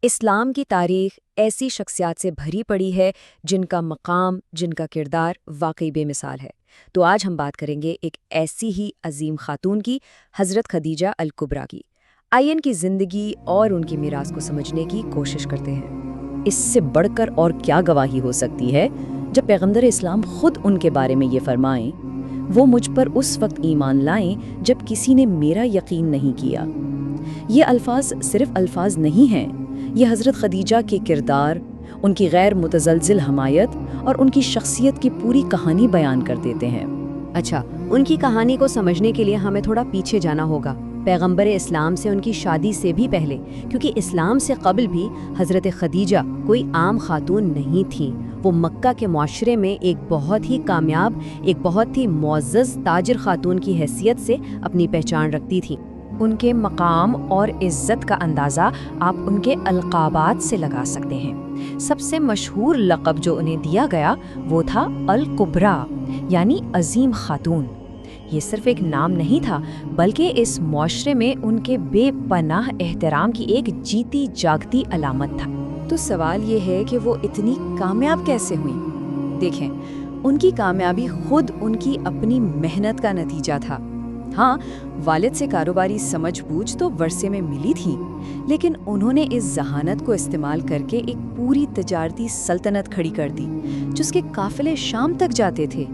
اسلام کی تاریخ ایسی شخصیات سے بھری پڑی ہے جن کا مقام، جن کا کردار واقعی بے مثال ہے۔ تو آج ہم بات کریں گے ایک ایسی ہی عظیم خاتون کی، حضرت خدیجہ الکبریٰ کی۔ آئیے ان کی زندگی اور ان کی میراث کو سمجھنے کی کوشش کرتے ہیں۔ اس سے بڑھ کر اور کیا گواہی ہو سکتی ہے جب پیغمبر اسلام خود ان کے بارے میں یہ فرمائیں، وہ مجھ پر اس وقت ایمان لائیں جب کسی نے میرا یقین نہیں کیا۔ یہ الفاظ صرف الفاظ نہیں ہیں، یہ حضرت خدیجہ کے کردار، ان کی غیر متزلزل حمایت اور ان کی شخصیت کی پوری کہانی بیان کر دیتے ہیں۔ اچھا، ان کی کہانی کو سمجھنے کے لیے ہمیں تھوڑا پیچھے جانا ہوگا، پیغمبر اسلام سے ان کی شادی سے بھی پہلے، کیونکہ اسلام سے قبل بھی حضرت خدیجہ کوئی عام خاتون نہیں تھیں۔ وہ مکہ کے معاشرے میں ایک بہت ہی کامیاب، ایک بہت ہی معزز تاجر خاتون کی حیثیت سے اپنی پہچان رکھتی تھیں۔ ان کے مقام اور عزت کا اندازہ آپ ان کے القابات سے لگا سکتے ہیں۔ سب سے مشہور لقب جو انہیں دیا گیا وہ تھا الکبریٰ، یعنی عظیم خاتون۔ یہ صرف ایک نام نہیں تھا، بلکہ اس معاشرے میں ان کے بے پناہ احترام کی ایک جیتی جاگتی علامت تھا۔ تو سوال یہ ہے کہ وہ اتنی کامیاب کیسے ہوئیں؟ دیکھیں، ان کی کامیابی خود ان کی اپنی محنت کا نتیجہ تھا۔ ہاں، والد سے کاروباری سمجھ بوجھ تو ورثے میں ملی تھی، لیکن انہوں نے اس ذہانت کو استعمال کر کے ایک پوری تجارتی سلطنت کھڑی کر دی، جس کے قافلے شام تک جاتے تھے،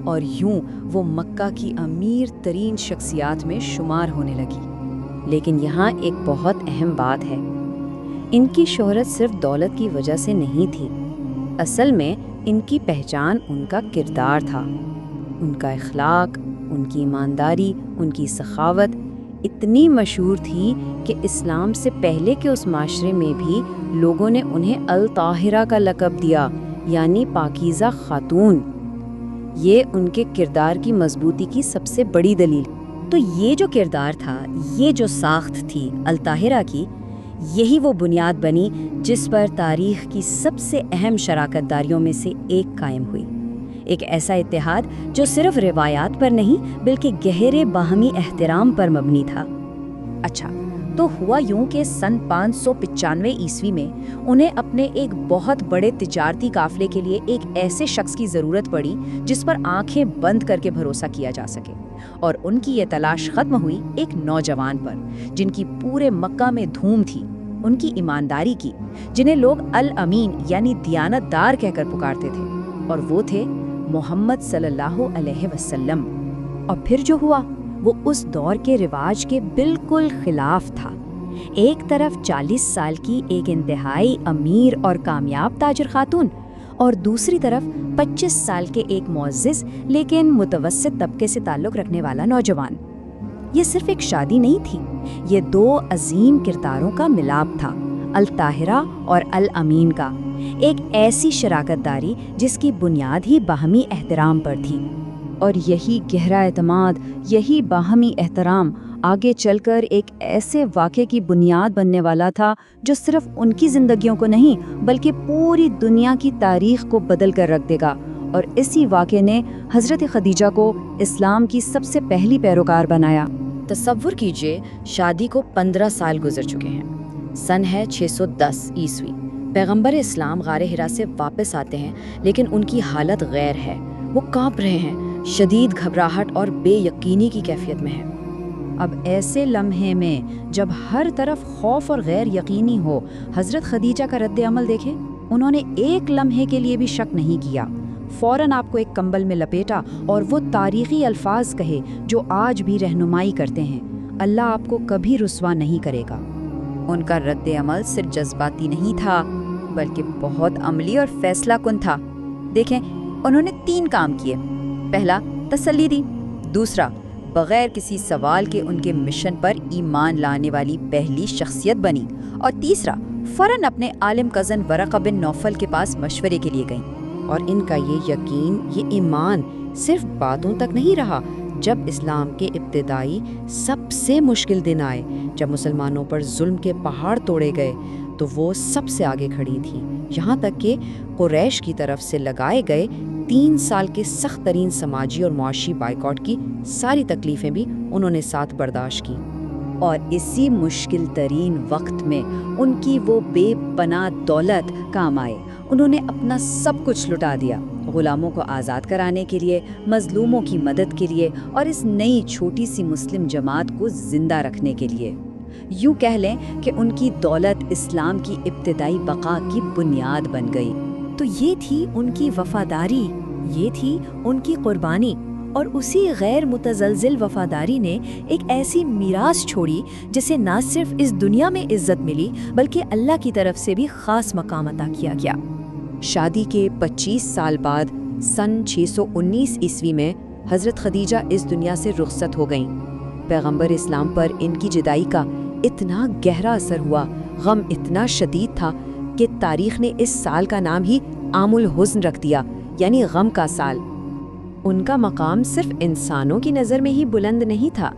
اور یوں وہ مکہ کی امیر ترین شخصیات میں شمار ہونے لگی۔ لیکن یہاں ایک بہت اہم بات ہے، ان کی شہرت صرف دولت کی وجہ سے نہیں تھی۔ اصل میں ان کی پہچان ان کا کردار تھا، ان کا اخلاق، ان کی ایمانداری، ان کی سخاوت اتنی مشہور تھی کہ اسلام سے پہلے کے اس معاشرے میں بھی لوگوں نے انہیں الطاہرہ کا لقب دیا، یعنی پاکیزہ خاتون۔ یہ ان کے کردار کی مضبوطی کی سب سے بڑی دلیل۔ تو یہ جو کردار تھا، یہ جو ساخت تھی الطاہرہ کی، یہی وہ بنیاد بنی جس پر تاریخ کی سب سے اہم شراکت داریوں میں سے ایک قائم ہوئی۔ ایک ایسا اتحاد جو صرف روایات پر نہیں بلکہ گہرے باہمی احترام پر مبنی تھا۔ اچھا، تو ہوا یوں کہ سن 595 میں انہیں اپنے ایک بہت بڑے تجارتی قافلے کے لیے ایک ایسے شخص کی ضرورت پڑی جس پر آنکھیں بند کر کے بھروسہ کیا جا سکے، اور ان کی یہ تلاش ختم ہوئی ایک نوجوان پر جن کی پورے مکہ میں دھوم تھی، ان کی ایمانداری کی، جنہیں لوگ الامین یعنی دیانت دار کہہ کر پکارتے تھے، اور وہ تھے محمد صلی اللہ علیہ وسلم۔ اور پھر جو ہوا وہ اس دور کے رواج کے بالکل خلاف تھا۔ ایک طرف 40 سال کی ایک انتہائی امیر اور کامیاب تاجر خاتون، اور دوسری طرف 25 سال کے ایک معزز لیکن متوسط طبقے سے تعلق رکھنے والا نوجوان۔ یہ صرف ایک شادی نہیں تھی، یہ دو عظیم کرداروں کا ملاپ تھا، الطاہرہ اور الامین کا، ایک ایسی شراکت داری جس کی بنیاد ہی باہمی احترام پر تھی۔ اور یہی گہرا اعتماد، یہی باہمی احترام آگے چل کر ایک ایسے واقعے کی بنیاد بننے والا تھا جو صرف ان کی زندگیوں کو نہیں بلکہ پوری دنیا کی تاریخ کو بدل کر رکھ دے گا۔ اور اسی واقعے نے حضرت خدیجہ کو اسلام کی سب سے پہلی پیروکار بنایا۔ تصور کیجئے، شادی کو 15 سال گزر چکے ہیں، سن ہے 610 عیسوی۔ پیغمبر اسلام غار حرا سے واپس آتے ہیں، لیکن ان کی حالت غیر ہے، وہ کانپ رہے ہیں، شدید گھبراہٹ اور بے یقینی کی کیفیت میں ہیں۔ اب ایسے لمحے میں جب ہر طرف خوف اور غیر یقینی ہو، حضرت خدیجہ کا رد عمل دیکھیں۔ انہوں نے ایک لمحے کے لیے بھی شک نہیں کیا، فوراً آپ کو ایک کمبل میں لپیٹا اور وہ تاریخی الفاظ کہے جو آج بھی رہنمائی کرتے ہیں: اللہ آپ کو کبھی رسوا نہیں کرے گا۔ ان کا رد عمل صرف جذباتی نہیں تھا بلکہ بہت عملی اور فیصلہ کن تھا۔ دیکھیں، انہوں نے 3 کام کیے۔ پہلا، تسلی دی۔ دوسرا، بغیر کسی سوال کے ان کے مشن پر ایمان لانے والی پہلی شخصیت بنی۔ اور تیسرا، فوراً اپنے عالم کزن ورقہ بن نوفل کے پاس مشورے کے لیے گئیں۔ اور ان کا یہ یقین، یہ ایمان صرف باتوں تک نہیں رہا۔ جب اسلام کے ابتدائی سب سے مشکل دن آئے، جب مسلمانوں پر ظلم کے پہاڑ توڑے گئے، تو وہ سب سے آگے کھڑی تھیں، یہاں تک کہ قریش کی طرف سے لگائے گئے 3 سال کے سخت ترین سماجی اور معاشی بائیکاٹ کی ساری تکلیفیں بھی انہوں نے ساتھ برداشت کی۔ اور اسی مشکل ترین وقت میں ان کی وہ بے پناہ دولت کام آئے۔ انہوں نے اپنا سب کچھ لٹا دیا، غلاموں کو آزاد کرانے کے لیے، مظلوموں کی مدد کے لیے، اور اس نئی چھوٹی سی مسلم جماعت کو زندہ رکھنے کے لیے۔ یوں کہہ لیں کہ ان کی دولت اسلام کی ابتدائی بقا کی بنیاد بن گئی۔ تو یہ تھی ان کی وفاداری، یہ تھی ان کی قربانی، اور اسی غیر متزلزل وفاداری نے ایک ایسی میراث چھوڑی جسے نہ صرف اس دنیا میں عزت ملی بلکہ اللہ کی طرف سے بھی خاص مقام عطا کیا گیا۔ شادی کے 25 سال بعد سن 619 عیسوی میں حضرت خدیجہ اس دنیا سے رخصت ہو گئیں۔ پیغمبر اسلام پر ان کی جدائی کا اتنا گہرا اثر ہوا، غم اتنا شدید تھا کہ تاریخ نے اس سال کا نام ہی عام الحزن رکھ دیا، یعنی غم کا سال۔ ان کا مقام صرف انسانوں کی نظر میں ہی بلند نہیں تھا،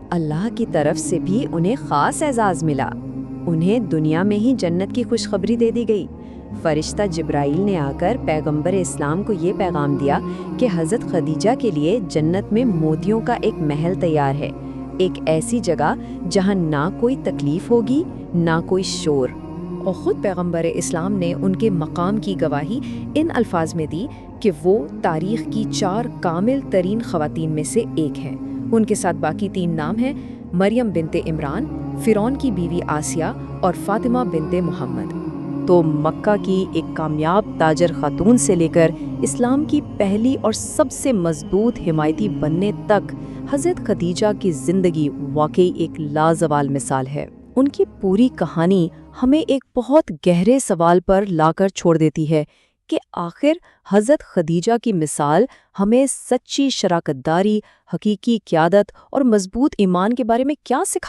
اللہ کی طرف سے بھی انہیں خاص اعزاز ملا۔ انہیں دنیا میں ہی جنت کی خوشخبری دے دی گئی۔ فرشتہ جبرائیل نے آ کر پیغمبر اسلام کو یہ پیغام دیا کہ حضرت خدیجہ کے لیے جنت میں موتیوں کا ایک محل تیار ہے، ایک ایسی جگہ جہاں نہ کوئی تکلیف ہوگی نہ کوئی شور۔ اور خود پیغمبر اسلام نے ان کے مقام کی گواہی ان الفاظ میں دی کہ وہ تاریخ کی 4 کامل ترین خواتین میں سے ایک ہیں۔ ان کے ساتھ باقی 3 نام ہیں: مریم بنت عمران، فرعون کی بیوی آسیہ اور فاطمہ بنت محمد۔ تو مکہ کی ایک کامیاب تاجر خاتون سے لے کر اسلام کی پہلی اور سب سے مضبوط حمایتی بننے تک حضرت خدیجہ کی زندگی واقعی ایک لازوال مثال ہے۔ ان کی پوری کہانی ہمیں ایک بہت گہرے سوال پر لا کر چھوڑ دیتی ہے کہ آخر حضرت خدیجہ کی مثال ہمیں سچی شراکت داری، حقیقی قیادت اور مضبوط ایمان کے بارے میں کیا سکھاتی ہے؟